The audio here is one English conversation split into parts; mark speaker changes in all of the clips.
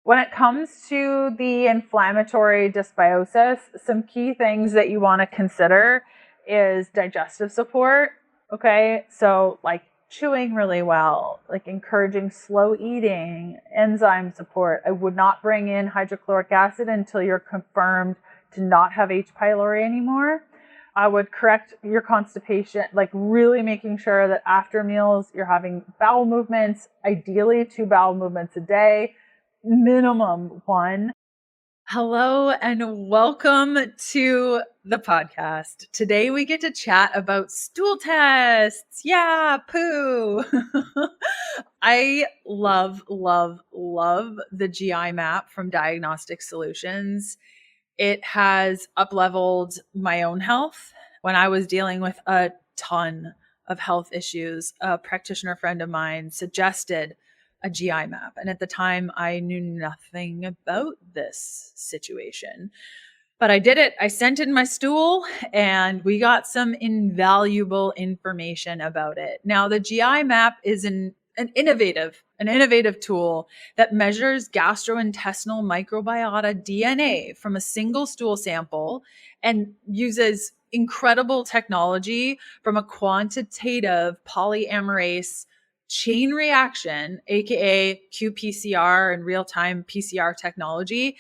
Speaker 1: When it comes to the inflammatory dysbiosis, some key things that you want to consider is digestive support. Okay, so like chewing really well, like encouraging slow eating, enzyme support. I would not bring in hydrochloric acid until you're confirmed to not have H. pylori anymore. I would correct your constipation, like really making sure that after meals you're having bowel movements, ideally 2 bowel movements a day, minimum 1. Hello and welcome to the podcast. Today we get to chat about stool tests. Yeah, poo. I love the GI map from Diagnostic Solutions. It has up-leveled my own health. When I was dealing with a ton of health issues, a practitioner friend of mine suggested a GI map. And at the time, I knew nothing about this situation. But I did it. I sent in my stool and we got some invaluable information about it. Now, the GI map is an innovative tool that measures gastrointestinal microbiota DNA from a single stool sample and uses incredible technology from a quantitative polymerase chain reaction, aka qPCR and real-time PCR technology.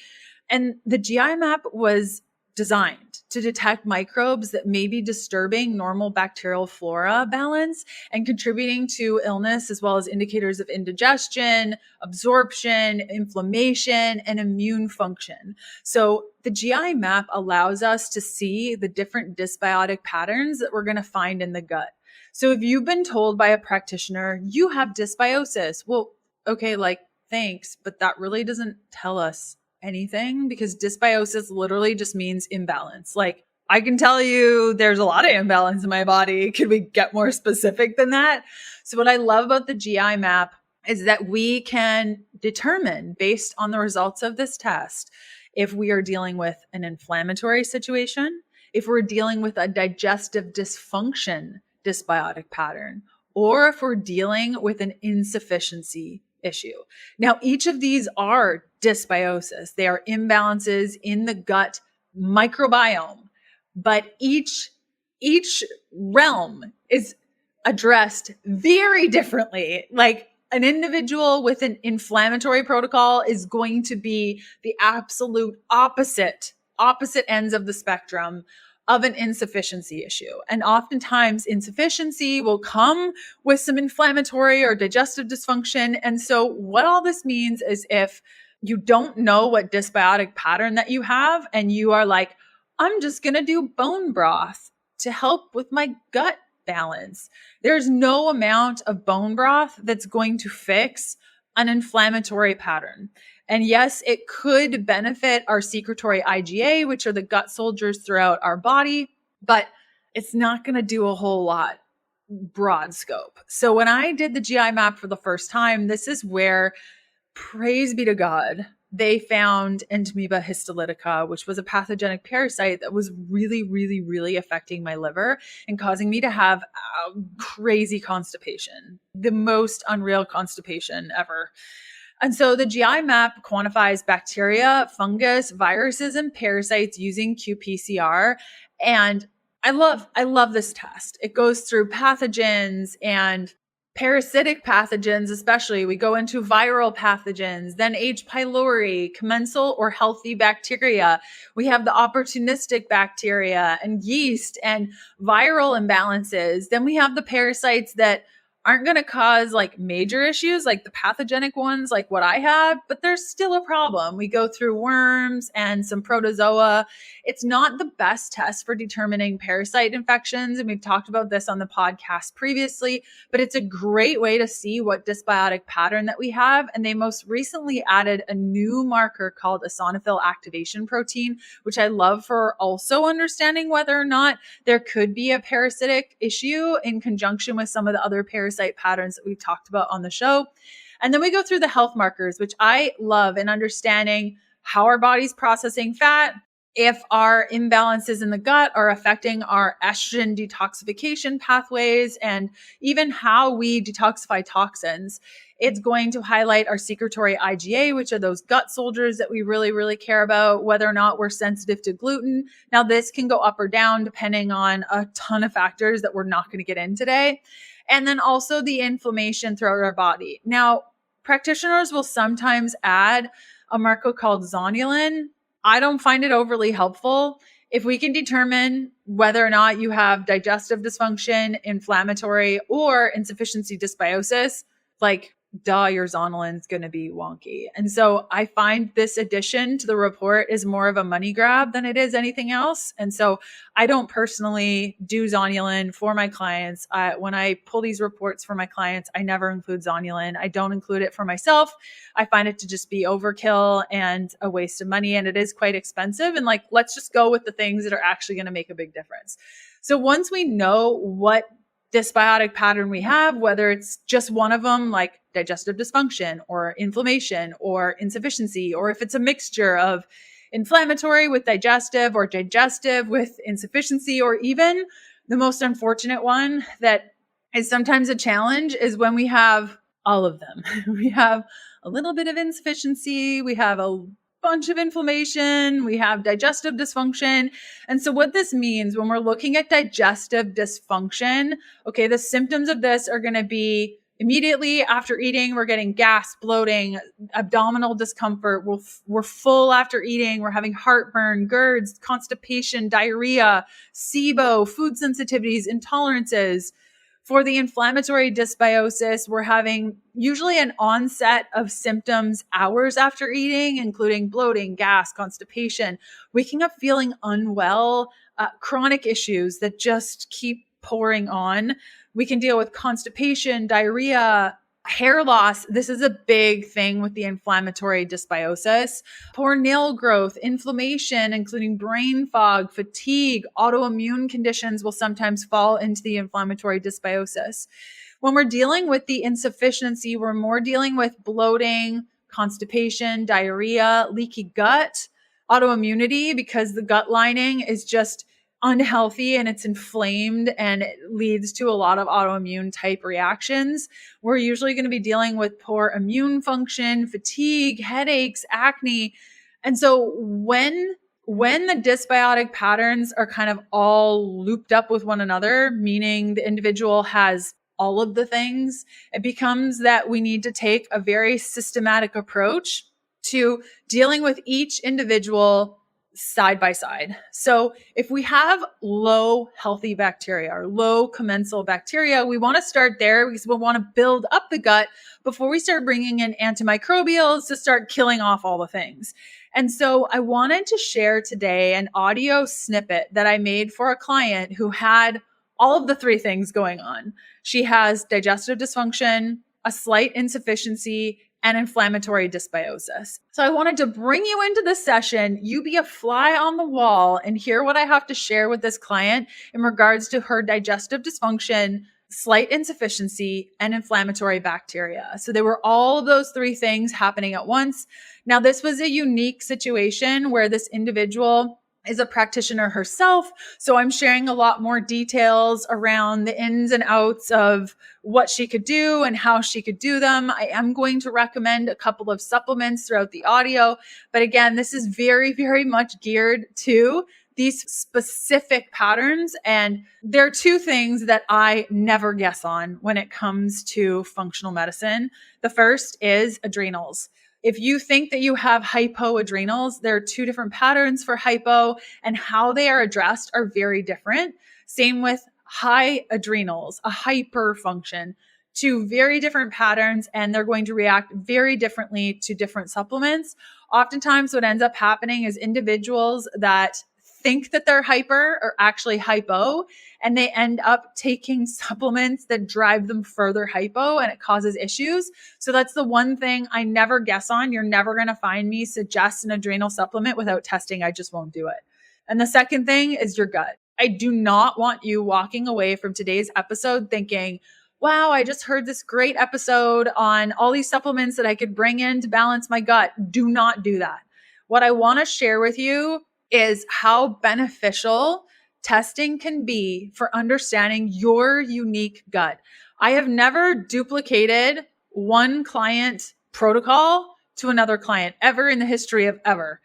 Speaker 1: And the GI map was designed to detect microbes that may be disturbing normal bacterial flora balance and contributing to illness, as well as indicators of indigestion, absorption, inflammation, and immune function. So the GI map allows us to see the different dysbiotic patterns that we're going to find in the gut. So if you've been told by a practitioner, you have dysbiosis, well, okay, like, thanks, but that really doesn't tell us anything, because dysbiosis literally just means imbalance. Like, I can tell you there's a lot of imbalance in my body. Could we get more specific than that? So what I love about the GI map is that we can determine, based on the results of this test, if we are dealing with an inflammatory situation, if we're dealing with a digestive dysfunction dysbiotic pattern, or if we're dealing with an insufficiency issue. Now, each of these are dysbiosis. They are imbalances in the gut microbiome, but each realm is addressed very differently. Like, an individual with an inflammatory protocol is going to be the absolute opposite ends of the spectrum of an insufficiency issue. And oftentimes insufficiency will come with some inflammatory or digestive dysfunction. And so what all this means is, if you don't know what dysbiotic pattern that you have and you are like, I'm just going to do bone broth to help with my gut balance, there's no amount of bone broth that's going to fix an inflammatory pattern. And yes, it could benefit our secretory IgA, which are the gut soldiers throughout our body, but it's not going to do a whole lot broad scope. So when I did the GI map for the first time, this is where, praise be to God, they found Entamoeba histolytica, which was a pathogenic parasite that was really affecting my liver and causing me to have crazy constipation, the most unreal constipation ever. And so the GI map quantifies bacteria, fungus, viruses, and parasites using qPCR. And I love this test. It goes through pathogens and parasitic pathogens, especially. We go into viral pathogens, then H. pylori, commensal or healthy bacteria. We have the opportunistic bacteria and yeast and viral imbalances. Then we have the parasites that aren't going to cause like major issues, like the pathogenic ones, like what I had, but there's still a problem. We go through worms and some protozoa. It's not the best test for determining parasite infections, and we've talked about this on the podcast previously, but it's a great way to see what dysbiotic pattern that we have. And they most recently added a new marker called eosinophil activation protein, which I love for also understanding whether or not there could be a parasitic issue in conjunction with some of the other parasite patterns that we've talked about on the show. And then we go through the health markers, which I love in understanding how our body's processing fat, if our imbalances in the gut are affecting our estrogen detoxification pathways, and even how we detoxify toxins. It's going to highlight our secretory IgA, which are those gut soldiers that we really, really care about, whether or not we're sensitive to gluten. Now, this can go up or down depending on a ton of factors that we're not going to get in today. And then also the inflammation throughout our body. Now, practitioners will sometimes add a marker called zonulin. I don't find it overly helpful. If we can determine whether or not you have digestive dysfunction, inflammatory, or insufficiency dysbiosis, like your zonulin's going to be wonky. And so I find this addition to the report is more of a money grab than it is anything else. And so I don't personally do zonulin for my clients. When I pull these reports for my clients, I never include zonulin. I don't include it for myself. I find it to just be overkill and a waste of money. And it is quite expensive. And let's just go with the things that are actually going to make a big difference. So once we know what dysbiotic pattern we have, whether it's just one of them, like digestive dysfunction or inflammation or insufficiency, or if it's a mixture of inflammatory with digestive or digestive with insufficiency, or even the most unfortunate one that is sometimes a challenge is when we have all of them. We have a little bit of insufficiency, we have a bunch of inflammation, we have digestive dysfunction. And so what this means when we're looking at digestive dysfunction, okay, the symptoms of this are going to be immediately after eating, we're getting gas, bloating, abdominal discomfort. We're full after eating. We're having heartburn, GERDs, constipation, diarrhea, SIBO, food sensitivities, intolerances. For the inflammatory dysbiosis, we're having usually an onset of symptoms hours after eating, including bloating, gas, constipation, waking up feeling unwell, chronic issues that just keep pouring on. We can deal with constipation, diarrhea, hair loss. This is a big thing with the inflammatory dysbiosis. Poor nail growth, inflammation, including brain fog, fatigue, autoimmune conditions will sometimes fall into the inflammatory dysbiosis. When we're dealing with the insufficiency, we're more dealing with bloating, constipation, diarrhea, leaky gut, autoimmunity, because the gut lining is just unhealthy and it's inflamed and it leads to a lot of autoimmune type reactions. We're usually going to be dealing with poor immune function, fatigue, headaches, acne. And so when the dysbiotic patterns are kind of all looped up with one another, meaning the individual has all of the things, it becomes that we need to take a very systematic approach to dealing with each individual side by side. So if we have low healthy bacteria or low commensal bacteria, we want to start there because we want to build up the gut before we start bringing in antimicrobials to start killing off all the things. And so I wanted to share today an audio snippet that I made for a client who had all of the three things going on. She has digestive dysfunction, a slight insufficiency, and inflammatory dysbiosis. So I wanted to bring you into this session, you be a fly on the wall and hear what I have to share with this client in regards to her digestive dysfunction, slight insufficiency, and inflammatory bacteria. So there were all of those three things happening at once. Now, this was a unique situation where this individual is a practitioner herself. So I'm sharing a lot more details around the ins and outs of what she could do and how she could do them. I am going to recommend a couple of supplements throughout the audio. But again, this is very, very much geared to these specific patterns. And there are two things that I never guess on when it comes to functional medicine. The first is adrenals. If you think that you have hypoadrenals, there are two different patterns for hypo, and how they are addressed are very different. Same with high adrenals, a hyperfunction, two very different patterns, and they're going to react very differently to different supplements. Oftentimes what ends up happening is individuals that think that they're hyper are actually hypo, and they end up taking supplements that drive them further hypo, and it causes issues. So that's the one thing I never guess on. You're never going to find me suggest an adrenal supplement without testing. I just won't do it. And the second thing is your gut. I do not want you walking away from today's episode thinking, wow, I just heard this great episode on all these supplements that I could bring in to balance my gut. Do not do that. What I want to share with you is how beneficial testing can be for understanding your unique gut. I have never duplicated one client protocol to another client ever in the history of ever.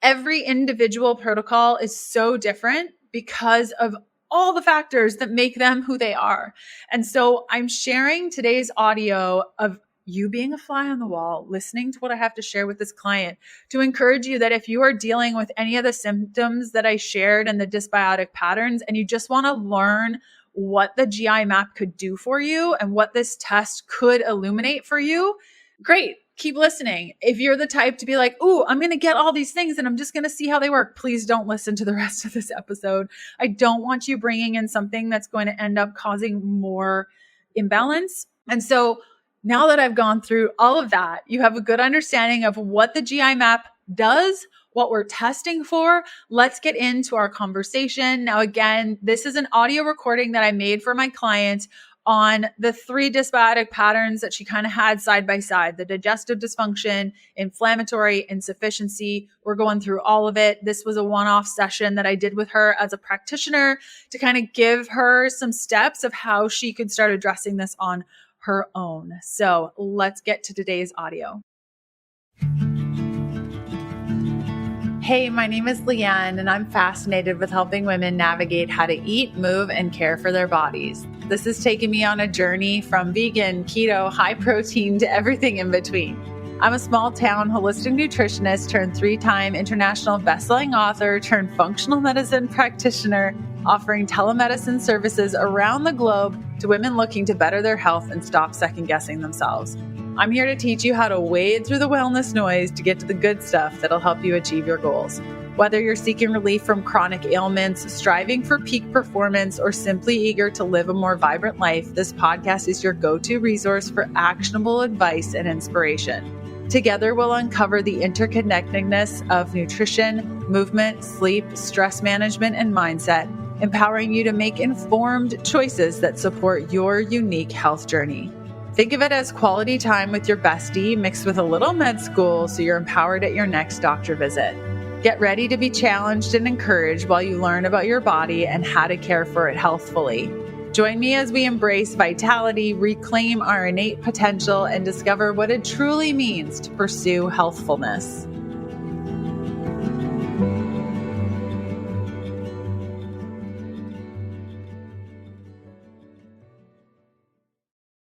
Speaker 1: Every individual protocol is so different because of all the factors that make them who they are. And so I'm sharing today's audio of you being a fly on the wall, listening to what I have to share with this client to encourage you that if you are dealing with any of the symptoms that I shared and the dysbiotic patterns, and you just want to learn what the GI map could do for you and what this test could illuminate for you, great. Keep listening. If you're the type to be like, ooh, I'm going to get all these things and I'm just going to see how they work, please don't listen to the rest of this episode. I don't want you bringing in something that's going to end up causing more imbalance. And so now that I've gone through all of that, you have a good understanding of what the GI map does, what we're testing for. Let's get into our conversation. Now, again, this is an audio recording that I made for my client on the 3 dysbiotic patterns that she kind of had side by side: the digestive dysfunction, inflammatory, insufficiency. We're going through all of it. This was a one-off session that I did with her as a practitioner to kind of give her some steps of how she could start addressing this on her own. So let's get to today's audio. Hey, my name is Leanne, and I'm fascinated with helping women navigate how to eat, move, and care for their bodies. This has taken me on a journey from vegan, keto, high protein to everything in between. I'm a small town holistic nutritionist turned 3-time international bestselling author turned functional medicine practitioner, offering telemedicine services around the globe to women looking to better their health and stop second-guessing themselves. I'm here to teach you how to wade through the wellness noise to get to the good stuff that'll help you achieve your goals. Whether you're seeking relief from chronic ailments, striving for peak performance, or simply eager to live a more vibrant life, this podcast is your go-to resource for actionable advice and inspiration. Together, we'll uncover the interconnectedness of nutrition, movement, sleep, stress management, and mindset, empowering you to make informed choices that support your unique health journey. Think of it as quality time with your bestie mixed with a little med school so you're empowered at your next doctor visit. Get ready to be challenged and encouraged while you learn about your body and how to care for it healthfully. Join me as we embrace vitality, reclaim our innate potential, and discover what it truly means to pursue healthfulness.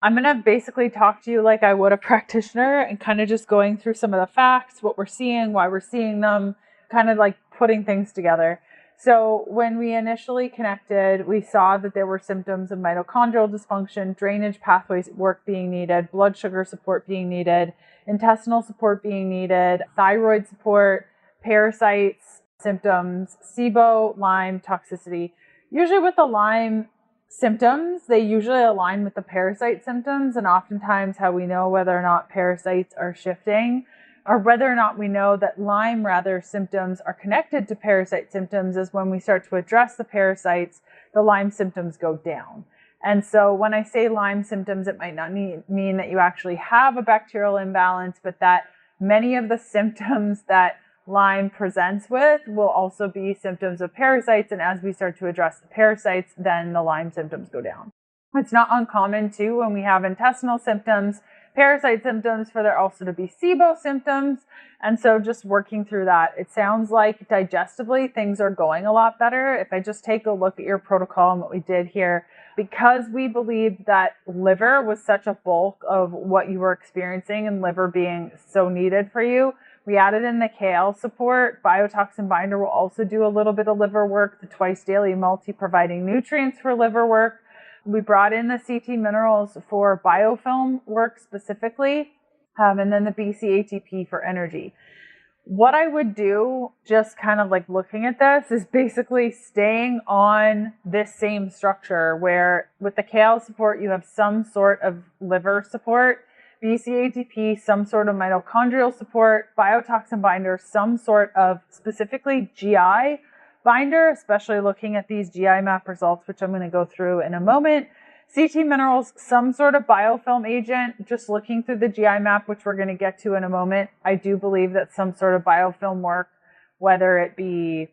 Speaker 1: I'm going to basically talk to you like I would a practitioner and kind of just going through some of the facts, what we're seeing, why we're seeing them, kind of like putting things together. So when we initially connected, we saw that there were symptoms of mitochondrial dysfunction, drainage pathways work being needed, blood sugar support being needed, intestinal support being needed, thyroid support, parasites, symptoms, SIBO, Lyme, toxicity. Usually with the Lyme symptoms, they usually align with the parasite symptoms, and oftentimes how we know whether or not parasites are shifting or whether or not we know that Lyme symptoms are connected to parasite symptoms is when we start to address the parasites, the Lyme symptoms go down. And so when I say Lyme symptoms, it might not mean that you actually have a bacterial imbalance, but that many of the symptoms that Lyme presents with will also be symptoms of parasites. And as we start to address the parasites, then the Lyme symptoms go down. It's not uncommon too when we have intestinal symptoms, parasite symptoms, for there also to be SIBO symptoms. And so just working through that, it sounds like digestively things are going a lot better. If I just take a look at your protocol and what we did here, because we believed that liver was such a bulk of what you were experiencing and liver being so needed for you, we added in the kale support. Biotoxin binder will also do a little bit of liver work, the twice daily multi providing nutrients for liver work. We brought in the CT minerals for biofilm work specifically, and then the BCATP for energy. What I would do, just kind of like looking at this, is basically staying on this same structure where with the kale support, you have some sort of liver support, BCATP, some sort of mitochondrial support, biotoxin binder, some sort of specifically GI binder, especially looking at these GI map results, which I'm going to go through in a moment. CT minerals, some sort of biofilm agent, just looking through the GI map, which we're going to get to in a moment. I do believe that some sort of biofilm work, whether it be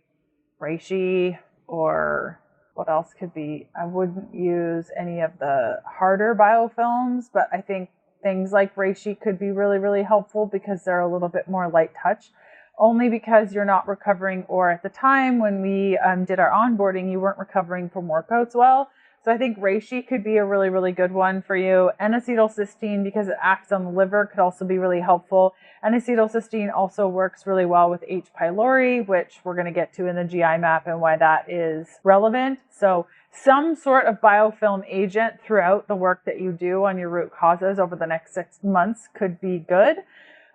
Speaker 1: reishi or what else could be. I wouldn't use any of the harder biofilms, but I think things like reishi could be really, really helpful because they're a little bit more light touch, only because you're not recovering, or at the time when we did our onboarding, you weren't recovering from workouts well. So I think reishi could be a really, really good one for you. N-acetylcysteine, because it acts on the liver, could also be really helpful. N-acetylcysteine also works really well with H. pylori, which we're going to get to in the GI map and why that is relevant. So some sort of biofilm agent throughout the work that you do on your root causes over the next 6 months could be good.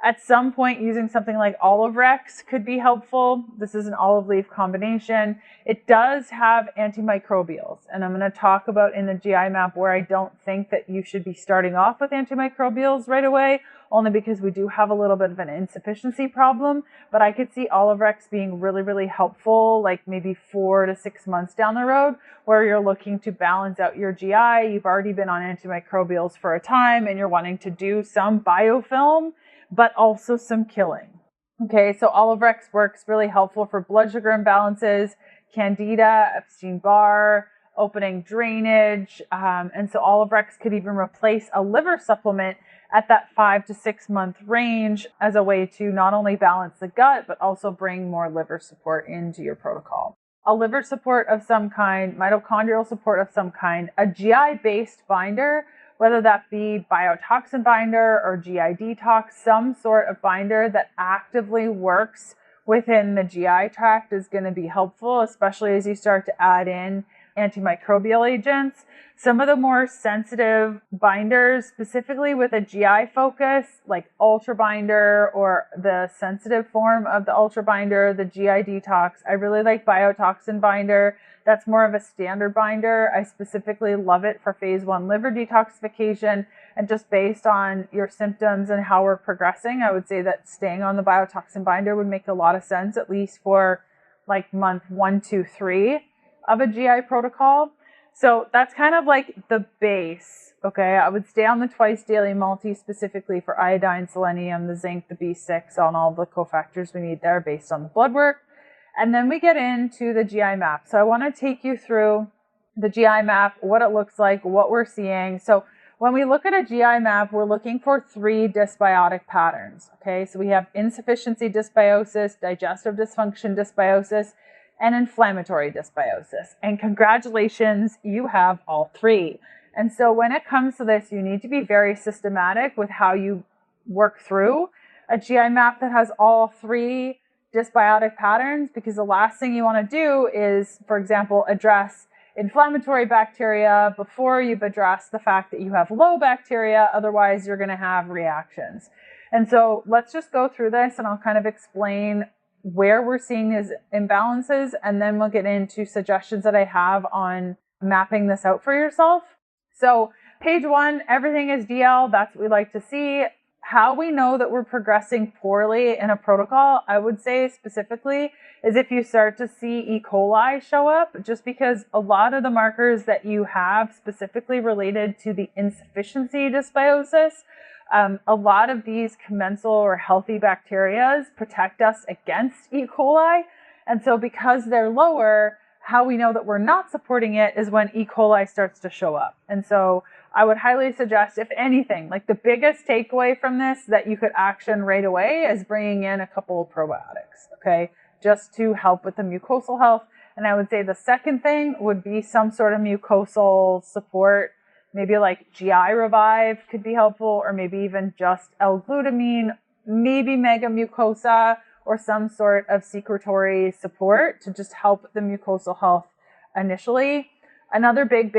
Speaker 1: At some point, using something like olive rex could be helpful. This is an olive leaf combination. It does have antimicrobials, and I'm going to talk about in the GI map where I don't think that you should be starting off with antimicrobials right away, only because we do have a little bit of an insufficiency problem. But I could see olive rex being really, really helpful, like maybe 4 to 6 months down the road, where you're looking to balance out your GI. You've already been on antimicrobials for a time, and you're wanting to do some biofilm, but also some killing. Okay, so olive rex works really helpful for blood sugar imbalances, candida, Epstein-Barr, opening drainage. And so olive rex could even replace a liver supplement at that 5 to 6 month range as a way to not only balance the gut, but also bring more liver support into your protocol. A liver support of some kind, mitochondrial support of some kind, a GI-based binder, whether that be biotoxin binder or GI detox, some sort of binder that actively works within the GI tract is going to be helpful, especially as you start to add in antimicrobial agents. Some of the more sensitive binders, specifically with a GI focus, like Ultra Binder or the sensitive form of the Ultra Binder, the GI detox. I really like biotoxin binder. That's more of a standard binder. I specifically love it for phase 1 liver detoxification. And just based on your symptoms and how we're progressing, I would say that staying on the biotoxin binder would make a lot of sense, at least for like month 1, 2, 3 of a GI protocol. So that's kind of like the base. Okay, I would stay on the twice daily multi specifically for iodine, selenium, the zinc, the B6, on all the cofactors we need there based on the blood work. And then we get into the GI map. So I want to take you through the GI map, what it looks like, what we're seeing. So when we look at a GI map, we're looking for 3 dysbiotic patterns. Okay, so we have insufficiency dysbiosis, digestive dysfunction dysbiosis, and inflammatory dysbiosis. And congratulations, you have all 3. And so when it comes to this, you need to be very systematic with how you work through a GI map that has all 3 dysbiotic patterns, because the last thing you want to do is, for example, address inflammatory bacteria before you've addressed the fact that you have low bacteria. Otherwise, you're going to have reactions. And so let's just go through this and I'll kind of explain where we're seeing these imbalances, and then we'll get into suggestions that I have on mapping this out for yourself. So page 1, everything is DL. That's what we like to see. How we know that we're progressing poorly in a protocol, I would say specifically, is if you start to see E. coli show up, just because a lot of the markers that you have specifically related to the insufficiency dysbiosis, a lot of these commensal or healthy bacteria protect us against E. coli. And so because they're lower, how we know that we're not supporting it is when E. coli starts to show up. And so I would highly suggest, if anything, like the biggest takeaway from this that you could action right away is bringing in a couple of probiotics, okay, just to help with the mucosal health. And I would say the second thing would be some sort of mucosal support. Maybe like GI Revive could be helpful, or maybe even just L-glutamine, maybe Mega Mucosa, or some sort of secretory support to just help the mucosal health initially. Another big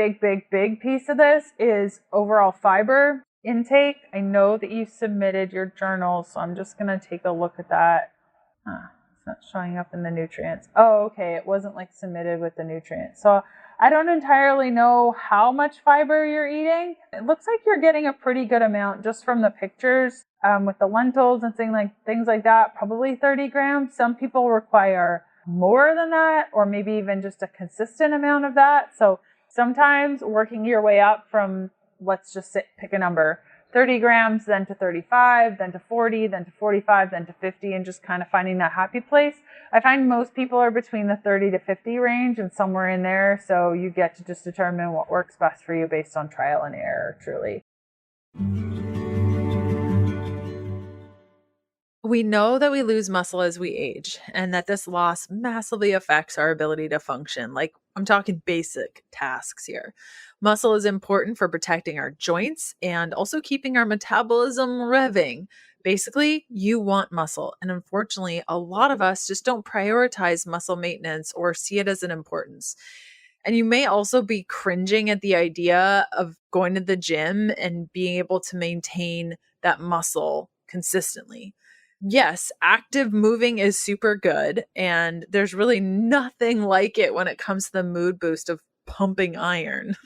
Speaker 1: piece of this is overall fiber intake. I know that you submitted your journal, so I'm just going to take a look at that. It's not showing up in the nutrients. Oh, okay. It wasn't like submitted with the nutrients. So I don't entirely know how much fiber you're eating. It looks like you're getting a pretty good amount just from the pictures with the lentils and things like that, probably 30 grams. Some people require more than that, or maybe even just a consistent amount of that. So sometimes working your way up from, let's just pick a number, 30 grams, then to 35, then to 40, then to 45, then to 50, and just kind of finding that happy place. I find most people are between the 30 to 50 range and somewhere in there. So you get to just determine what works best for you based on trial and error, truly. We know that we lose muscle as we age and that this loss massively affects our ability to function. Like, I'm talking basic tasks here. Muscle is important for protecting our joints and also keeping our metabolism revving. Basically, you want muscle. And unfortunately, a lot of us just don't prioritize muscle maintenance or see it as an importance. And you may also be cringing at the idea of going to the gym and being able to maintain that muscle consistently. Yes, active moving is super good, and there's really nothing like it when it comes to the mood boost of pumping iron.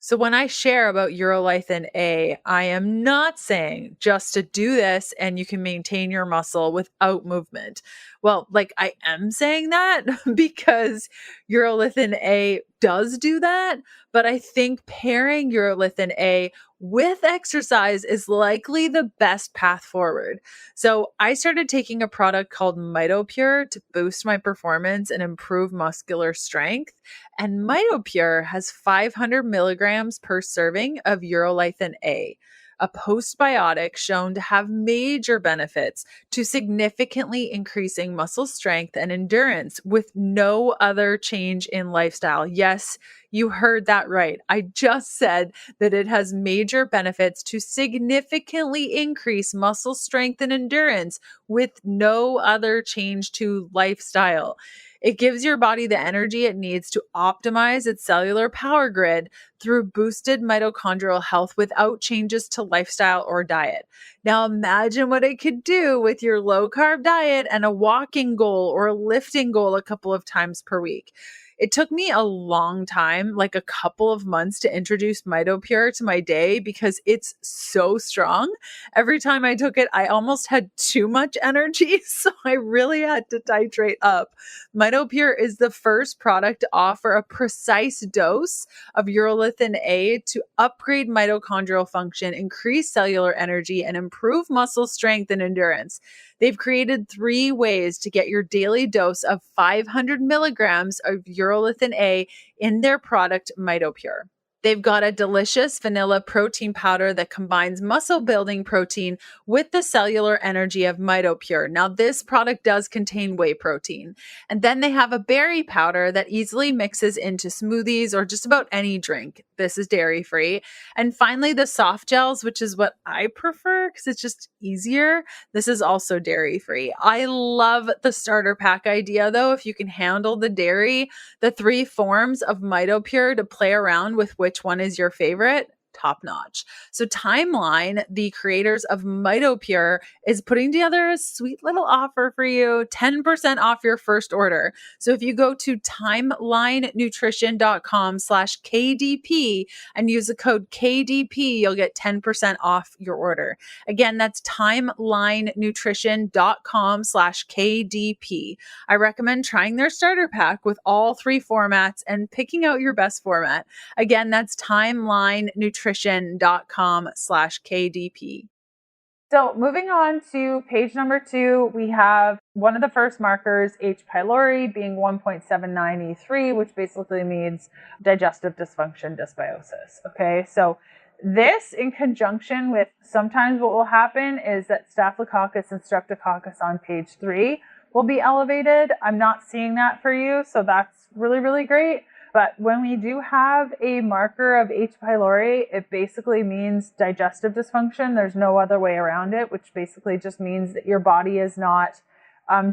Speaker 1: So when I share about Urolithin A, I am not saying just to do this and you can maintain your muscle without movement. Well, like I am saying that because Urolithin A does do that, but I think pairing Urolithin A with exercise is likely the best path forward. So I started taking a product called MitoPure to boost my performance and improve muscular strength. And MitoPure has 500 milligrams per serving of Urolithin a postbiotic shown to have major benefits to significantly increasing muscle strength and endurance with no other change in lifestyle. Yes, you heard that right. I just said that it has major benefits to significantly increase muscle strength and endurance with no other change to lifestyle. It gives your body the energy it needs to optimize its cellular power grid through boosted mitochondrial health without changes to lifestyle or diet. Now, imagine what it could do with your low carb diet and a walking goal or a lifting goal a couple of times per week. It took me a long time, like a couple of months, to introduce MitoPure to my day because it's so strong. Every time I took it, I almost had too much energy, so I really had to titrate up. MitoPure is the first product to offer a precise dose of urolithin A to upgrade mitochondrial function, increase cellular energy, and improve muscle strength and endurance. They've created 3 ways to get your daily dose of 500 milligrams of urolithin A in their product MitoPure. They've got a delicious vanilla protein powder that combines muscle building protein with the cellular energy of MitoPure. Now, this product does contain whey protein. And then they have a berry powder that easily mixes into smoothies or just about any drink. This is dairy free. And finally, the soft gels, which is what I prefer because it's just easier. This is also dairy free. I love the starter pack idea though. If you can handle the dairy, the 3 forms of MitoPure to play around with which one is your favorite, top notch. So Timeline, the creators of MitoPure, is putting together a sweet little offer for you, 10% off your first order. So if you go to timelinenutrition.com/KDP and use the code KDP, you'll get 10% off your order. Again, that's timelinenutrition.com/KDP. I recommend trying their starter pack with all 3 formats and picking out your best format. Again, that's timelinenutrition.com/KDP. So moving on to page number 2, we have one of the first markers, H. pylori, being 1.79E3, which basically means digestive dysfunction, dysbiosis. Okay, so this in conjunction with sometimes what will happen is that Staphylococcus and Streptococcus on page 3 will be elevated. I'm not seeing that for you, so that's really, really great. But when we do have a marker of H. pylori, it basically means digestive dysfunction. There's no other way around it, which basically just means that your body is not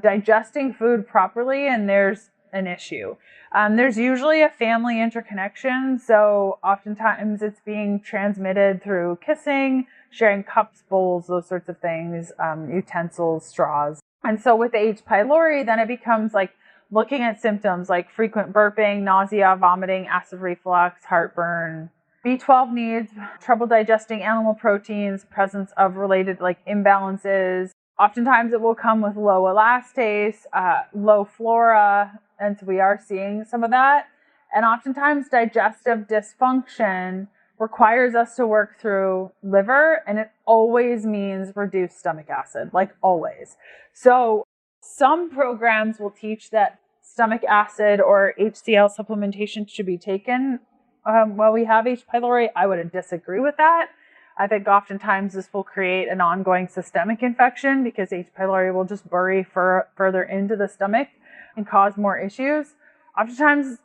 Speaker 1: digesting food properly and there's an issue. There's usually a family interconnection. So oftentimes it's being transmitted through kissing, sharing cups, bowls, those sorts of things, utensils, straws. And so with H. pylori, then it becomes like looking at symptoms like frequent burping, nausea, vomiting, acid reflux, heartburn. B12 needs, trouble digesting animal proteins, presence of related like imbalances. Oftentimes it will come with low elastase, low flora, and so we are seeing some of that. And oftentimes digestive dysfunction requires us to work through liver, and it always means reduced stomach acid, like always. So some programs will teach that stomach acid or HCl supplementation should be taken while we have H. pylori. I would disagree with that. I think oftentimes this will create an ongoing systemic infection because H. pylori will just bury further into the stomach and cause more issues. Oftentimes,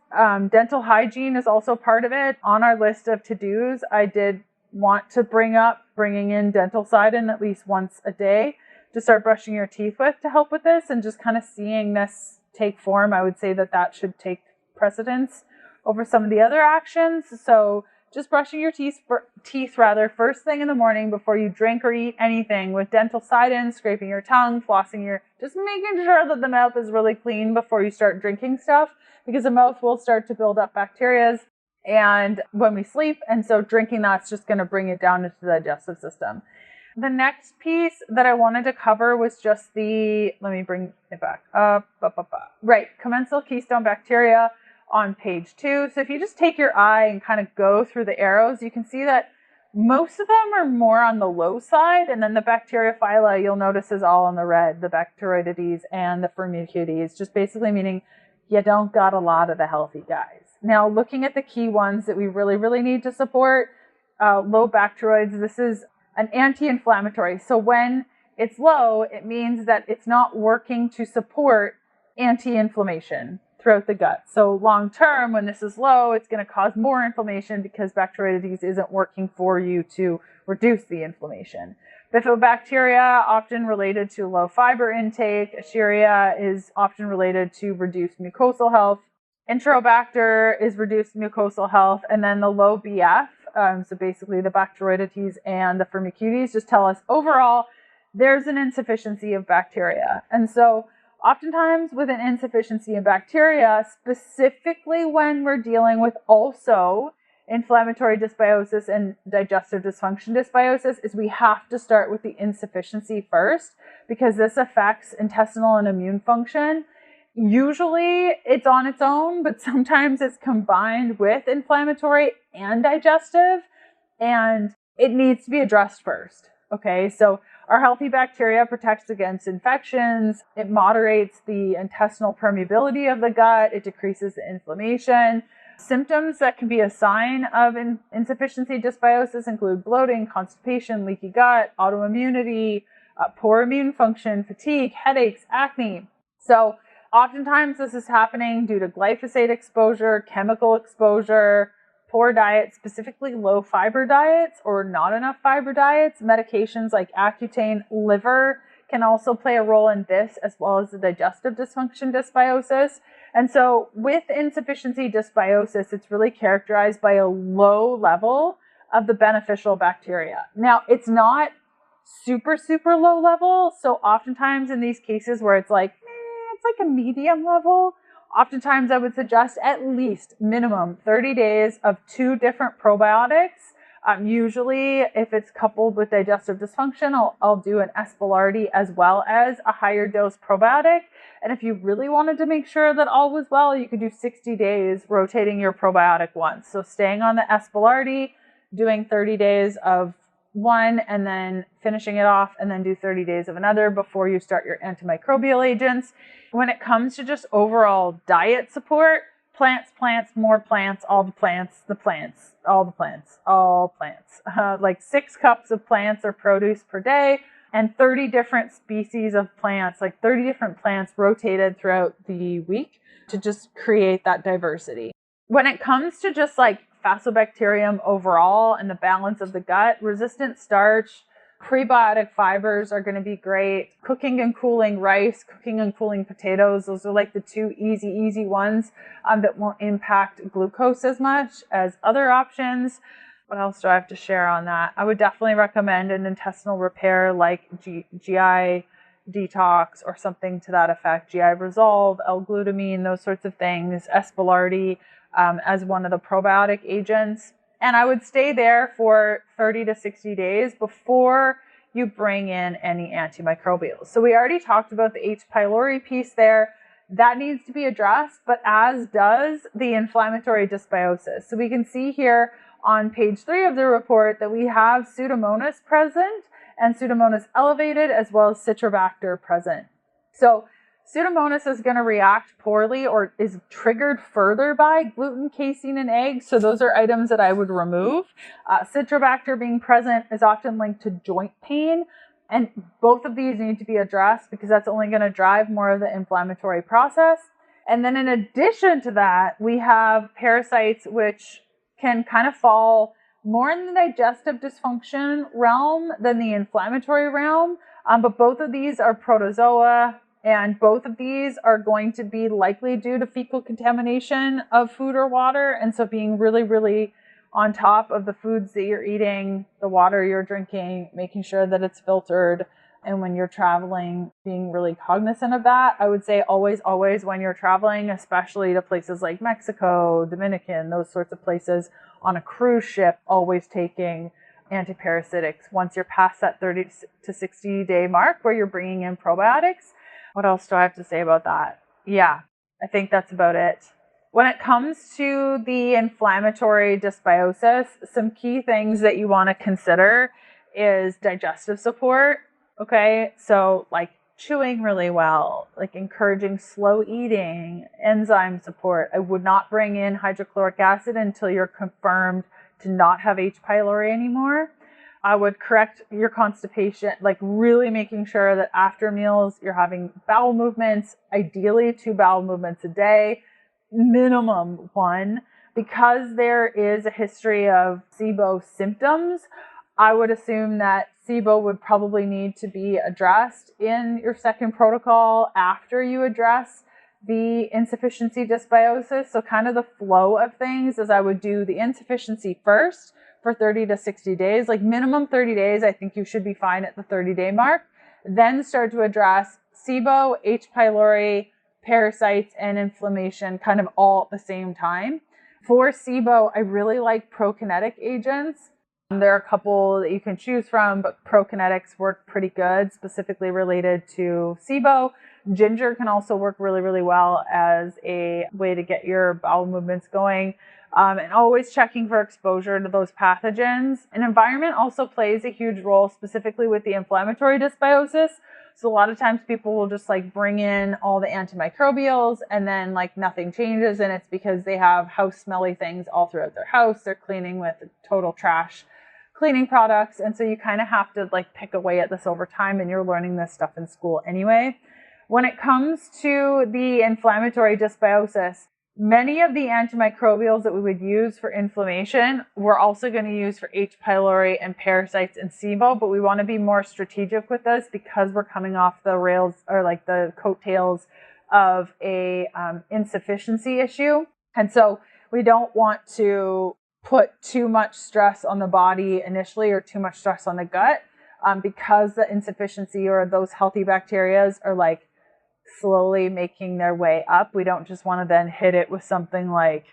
Speaker 1: dental hygiene is also part of it. On our list of to-dos, I did want to bringing in dental Sidon at least once a day to start brushing your teeth with to help with this, and just kind of seeing this take form. I would say that should take precedence over some of the other actions. So just brushing your teeth first thing in the morning before you drink or eat anything with dental Sidon, scraping your tongue, just making sure that the mouth is really clean before you start drinking stuff, because the mouth will start to build up bacteria and when we sleep. And so drinking that's just going to bring it down into the digestive system. The next piece that I wanted to cover was just let me bring it back up. Right. Commensal keystone bacteria on page 2. So if you just take your eye and kind of go through the arrows, you can see that most of them are more on the low side. And then the bacteriophylla, you'll notice, is all on the red, the Bacteroidetes and the Firmicutes, just basically meaning you don't got a lot of the healthy guys. Now, looking at the key ones that we really, really need to support, low bacteroids, this is an anti-inflammatory. So when it's low, it means that it's not working to support anti-inflammation throughout the gut. So long term, when this is low, it's going to cause more inflammation because Bacteroidetes isn't working for you to reduce the inflammation. Bifidobacteria, often related to low fiber intake. Escherichia is often related to reduced mucosal health. Enterobacter is reduced mucosal health. And then the low BF, so basically the Bacteroidetes and the Firmicutes, just tell us overall there's an insufficiency of bacteria. And so oftentimes with an insufficiency of bacteria, specifically when we're dealing with also inflammatory dysbiosis and digestive dysfunction dysbiosis, is we have to start with the insufficiency first, because this affects intestinal and immune function. Usually it's on its own, but sometimes it's combined with inflammatory and digestive, and it needs to be addressed first. Okay, so our healthy bacteria protects against infections. It moderates the intestinal permeability of the gut. It decreases the inflammation. Symptoms that can be a sign of insufficiency dysbiosis include bloating, constipation, leaky gut, autoimmunity, poor immune function, fatigue, headaches, acne. So oftentimes this is happening due to glyphosate exposure, chemical exposure, poor diet, specifically low fiber diets or not enough fiber diets. Medications like Accutane, liver can also play a role in this, as well as the digestive dysfunction dysbiosis. And so with insufficiency dysbiosis, it's really characterized by a low level of the beneficial bacteria. Now, it's not super, super low level. So oftentimes in these cases where it's like a medium level, oftentimes I would suggest at least minimum 30 days of 2 different probiotics. Usually if it's coupled with digestive dysfunction, I'll do an Aspelardi as well as a higher dose probiotic. And if you really wanted to make sure that all was well, you could do 60 days rotating your probiotic once. So staying on the Aspelardi, doing 30 days of one and then finishing it off, and then do 30 days of another before you start your antimicrobial agents. When it comes to just overall diet support, plants, more plants, all the plants, all plants. Like 6 cups of plants or produce per day, and 30 different species of plants, like 30 different plants rotated throughout the week to just create that diversity. When it comes to just like Faecobacterium overall and the balance of the gut, resistant starch, prebiotic fibers are going to be great. Cooking and cooling rice, cooking and cooling potatoes, those are like the 2 easy ones that won't impact glucose as much as other options. What else do I have to share on that? I would definitely recommend an intestinal repair like GI detox or something to that effect. GI Resolve, L-glutamine, those sorts of things. Aspelardi as one of the probiotic agents. And I would stay there for 30 to 60 days before you bring in any antimicrobials. So we already talked about the H. pylori piece there. That needs to be addressed, but as does the inflammatory dysbiosis. So we can see here on page 3 of the report that we have Pseudomonas present and Pseudomonas elevated, as well as Citrobacter present. So Pseudomonas is going to react poorly or is triggered further by gluten, casein, and eggs. So those are items that I would remove. Citrobacter being present is often linked to joint pain. And both of these need to be addressed because that's only going to drive more of the inflammatory process. And then in addition to that, we have parasites which can kind of fall more in the digestive dysfunction realm than the inflammatory realm. But both of these are protozoa, and both of these are going to be likely due to fecal contamination of food or water. And so being really, really on top of the foods that you're eating, the water you're drinking, making sure that it's filtered. And when you're traveling, being really cognizant of that. I would say always when you're traveling, especially to places like Mexico, Dominican, those sorts of places, on a cruise ship, always taking antiparasitics once you're past that 30 to 60 day mark where you're bringing in probiotics. What else do I have to say about that? Yeah, I think that's about it. When it comes to the inflammatory dysbiosis, some key things that you want to consider is digestive support. Okay, so like chewing really well, like encouraging slow eating, enzyme support. I would not bring in hydrochloric acid until you're confirmed to not have H. pylori anymore. I would correct your constipation, like really making sure that after meals you're having bowel movements, ideally 2 bowel movements a day, minimum 1. Because there is a history of SIBO symptoms, I would assume that SIBO would probably need to be addressed in your second protocol after you address the insufficiency dysbiosis. So kind of the flow of things is I would do the insufficiency first for 30 to 60 days, like minimum 30 days. I think you should be fine at the 30-day mark. Then start to address SIBO, H. pylori, parasites, and inflammation kind of all at the same time. For SIBO, I really like prokinetic agents. There are a couple that you can choose from, but prokinetics work pretty good, specifically related to SIBO. Ginger can also work really, really well as a way to get your bowel movements going. And always checking for exposure to those pathogens. And environment also plays a huge role, specifically with the inflammatory dysbiosis. So a lot of times people will just like bring in all the antimicrobials and then like nothing changes. And it's because they have house smelly things all throughout their house. They're cleaning with total trash cleaning products. And so you kind of have to like pick away at this over time, and you're learning this stuff in school anyway. When it comes to the inflammatory dysbiosis, many of the antimicrobials that we would use for inflammation, we're also going to use for H. pylori and parasites and SIBO, but we want to be more strategic with this because we're coming off the rails or like the coattails of a insufficiency issue. And so we don't want to put too much stress on the body initially or too much stress on the gut because the insufficiency or those healthy bacteria are like slowly making their way up. We don't just want to then hit it with something like,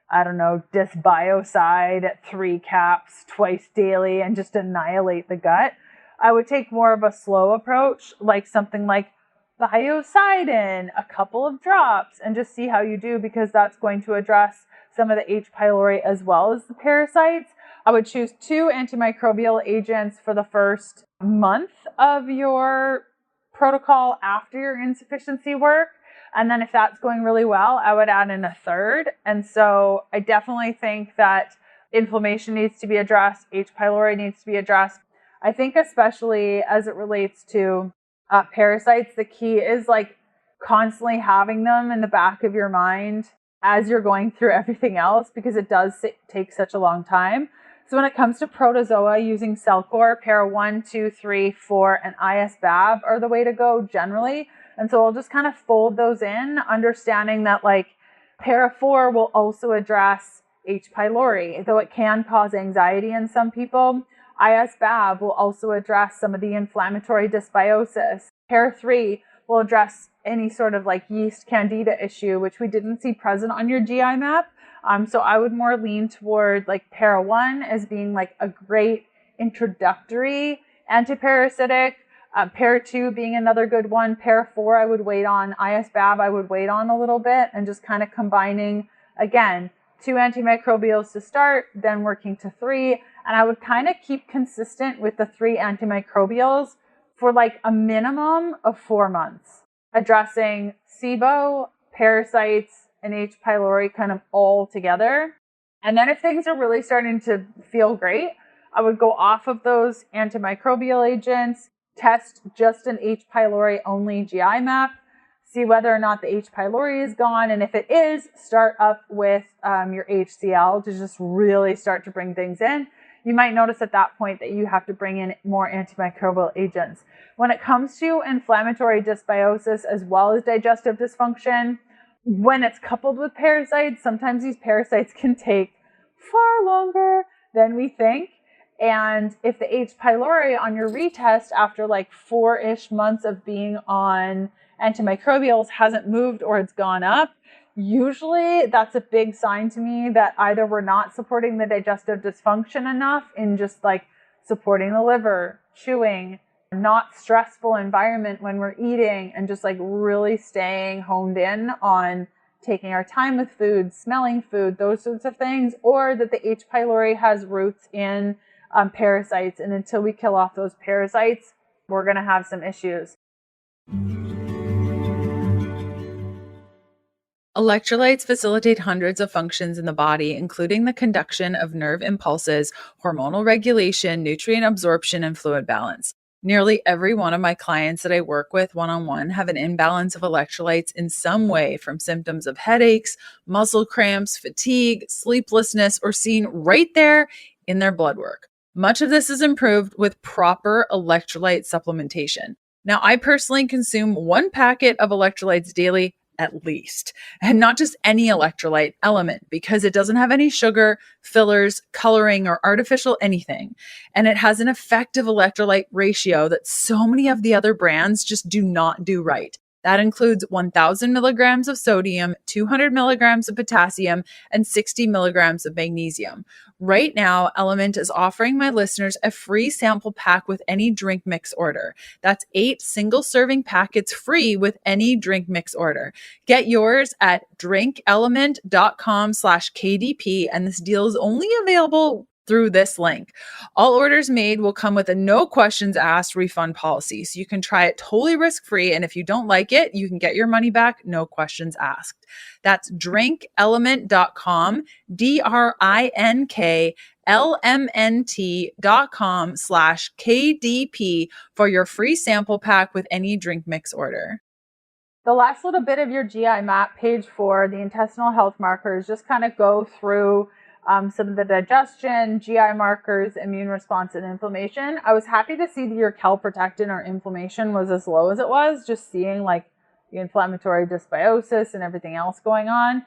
Speaker 1: I don't know, dysbiocide at 3 caps twice daily and just annihilate the gut. I would take more of a slow approach, like something like biocidin, a couple of drops, and just see how you do, because that's going to address some of the H. pylori as well as the parasites. I would choose 2 antimicrobial agents for the first month of your protocol after your insufficiency work. And then if that's going really well, I would add in a 3rd. And so I definitely think that inflammation needs to be addressed. H. pylori needs to be addressed. I think especially as it relates to parasites, the key is like constantly having them in the back of your mind as you're going through everything else, because it does take such a long time. So when it comes to protozoa, using Cellcore, para 1, 2, 3, 4, and IS-BAV are the way to go generally. And so I'll just kind of fold those in, understanding that like para 4 will also address H. pylori, though it can cause anxiety in some people. IS-BAV will also address some of the inflammatory dysbiosis. Para 3 will address any sort of like yeast candida issue, which we didn't see present on your GI map. So I would more lean toward like para 1 as being like a great introductory antiparasitic. Para 2 being another good one. Para 4 I would wait on. IS-BAV I would wait on a little bit, and just kind of combining, again, 2 antimicrobials to start, then working to 3. And I would kind of keep consistent with the 3 antimicrobials for like a minimum of 4 months. addressing SIBO, parasites, and H. pylori kind of all together. And then if things are really starting to feel great, I would go off of those antimicrobial agents, test just an H. pylori only GI map, see whether or not the H. pylori is gone. And if it is, start up with your HCl to just really start to bring things in. You might notice at that point that you have to bring in more antimicrobial agents. When it comes to inflammatory dysbiosis as well as digestive dysfunction, when it's coupled with parasites, sometimes these parasites can take far longer than we think. And if the H. pylori on your retest after like 4-ish months of being on antimicrobials hasn't moved or it's gone up, usually that's a big sign to me that either we're not supporting the digestive dysfunction enough in just like supporting the liver, chewing, not stressful environment when we're eating, and just like really staying honed in on taking our time with food, smelling food, those sorts of things, or that the H. pylori has roots in parasites. And until we kill off those parasites, we're going to have some issues.
Speaker 2: Electrolytes facilitate hundreds of functions in the body, including the conduction of nerve impulses, hormonal regulation, nutrient absorption, and fluid balance. Nearly every one of my clients that I work with one-on-one have an imbalance of electrolytes in some way, from symptoms of headaches, muscle cramps, fatigue, sleeplessness, or seen right there in their blood work. Much of this is improved with proper electrolyte supplementation. Now, I personally consume 1 packet of electrolytes daily at least, and not just any electrolyte element, because it doesn't have any sugar, fillers, coloring, or artificial anything. And it has an effective electrolyte ratio that so many of the other brands just do not do right. That includes 1,000 milligrams of sodium, 200 milligrams of potassium, and 60 milligrams of magnesium. Right now, Element is offering my listeners a free sample pack with any drink mix order. That's 8 single-serving packets free with any drink mix order. Get yours at drinkelement.com/KDP, and this deal is only available through this link. All orders made will come with a no questions asked refund policy, so you can try it totally risk-free, and if you don't like it, you can get your money back, no questions asked. That's drinkelement.com, drinklmnt.com/KDP for your free sample pack with any drink mix order.
Speaker 1: The last little bit of your GI map, page 4, the intestinal health markers, just kind of go through some of the digestion, GI markers, immune response, and inflammation. I was happy to see that your calprotectin or inflammation was as low as it was, just seeing like the inflammatory dysbiosis and everything else going on.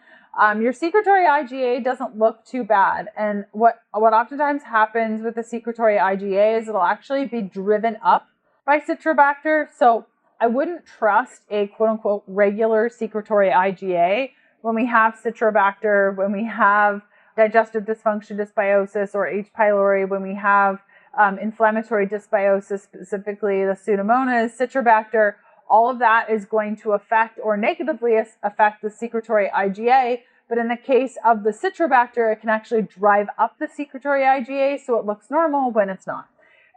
Speaker 1: Your secretory IgA doesn't look too bad. And what oftentimes happens with the secretory IgA is it'll actually be driven up by Citrobacter. So I wouldn't trust a quote unquote regular secretory IgA when we have Citrobacter, when we have digestive dysfunction, dysbiosis, or H. pylori, when we have inflammatory dysbiosis, specifically the Pseudomonas, Citrobacter. All of that is going to affect or negatively affect the secretory IgA. But in the case of the Citrobacter, it can actually drive up the secretory IgA so it looks normal when it's not.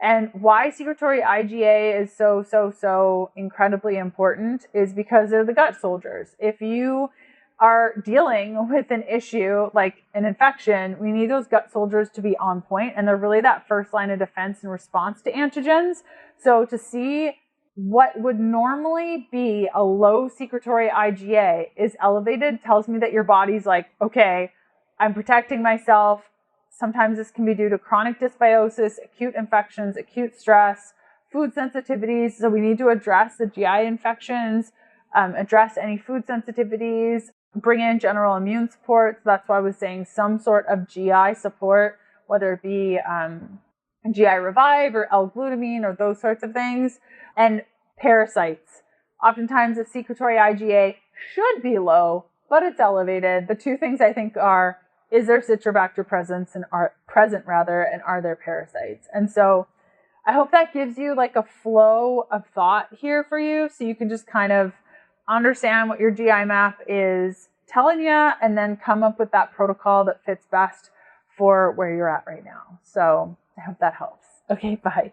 Speaker 1: And why secretory IgA is so incredibly important is because they're the gut soldiers. If you are dealing with an issue like an infection, we need those gut soldiers to be on point, and they're really that first line of defense in response to antigens. So to see what would normally be a low secretory IgA is elevated tells me that your body's like, okay, I'm protecting myself. Sometimes this can be due to chronic dysbiosis, acute infections, acute stress, food sensitivities. So we need to address the GI infections, address any food sensitivities, bring in general immune support. So that's why I was saying some sort of GI support, whether it be GI Revive or L-glutamine or those sorts of things. And parasites. Oftentimes the secretory IgA should be low, but it's elevated. The two things I think are, is there Citrobacter present and are there parasites? And so I hope that gives you like a flow of thought here for you, so you can just kind of understand what your GI map is telling you and then come up with that protocol that fits best for where you're at right now. So I hope that helps. Okay, bye.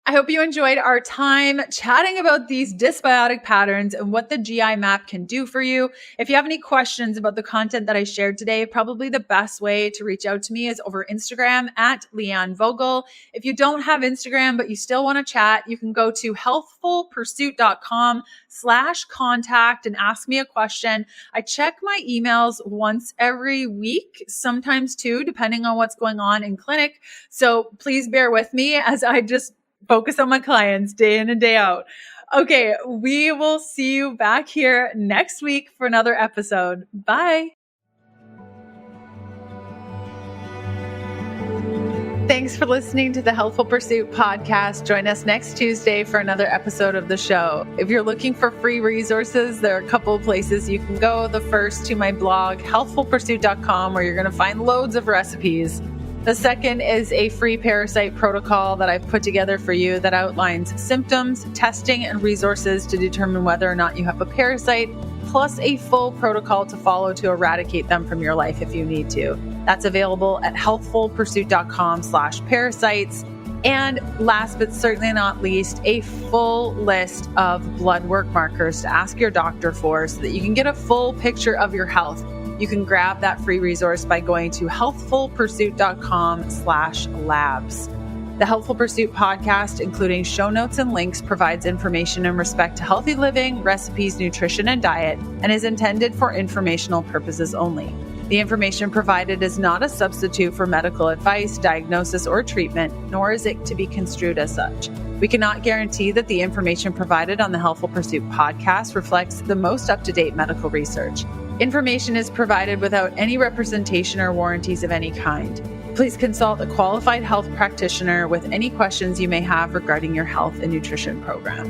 Speaker 2: I hope you enjoyed our time chatting about these dysbiotic patterns and what the GI map can do for you. If you have any questions about the content that I shared today, probably the best way to reach out to me is over Instagram at Leanne Vogel. If you don't have Instagram, but you still want to chat, you can go to healthfulpursuit.com/contact and ask me a question. I check my emails once every week, sometimes two, depending on what's going on in clinic. So please bear with me as I just focus on my clients day in and day out. Okay, we will see you back here next week for another episode. Bye. Thanks for listening to the Healthful Pursuit Podcast. Join us next Tuesday for another episode of the show. If you're looking for free resources, there are a couple of places you can go. The first to my blog, healthfulpursuit.com, where you're going to find loads of recipes. The second is a free parasite protocol that I've put together for you that outlines symptoms, testing, and resources to determine whether or not you have a parasite, plus a full protocol to follow to eradicate them from your life if you need to. That's available at healthfulpursuit.com/parasites. And last but certainly not least, a full list of blood work markers to ask your doctor for so that you can get a full picture of your health. You can grab that free resource by going to healthfulpursuit.com/labs. The Healthful Pursuit Podcast, including show notes and links, provides information in respect to healthy living, recipes, nutrition, and diet, and is intended for informational purposes only. The information provided is not a substitute for medical advice, diagnosis, or treatment, nor is it to be construed as such. We cannot guarantee that the information provided on the Healthful Pursuit Podcast reflects the most up-to-date medical research. Information is provided without any representation or warranties of any kind. Please consult a qualified health practitioner with any questions you may have regarding your health and nutrition program.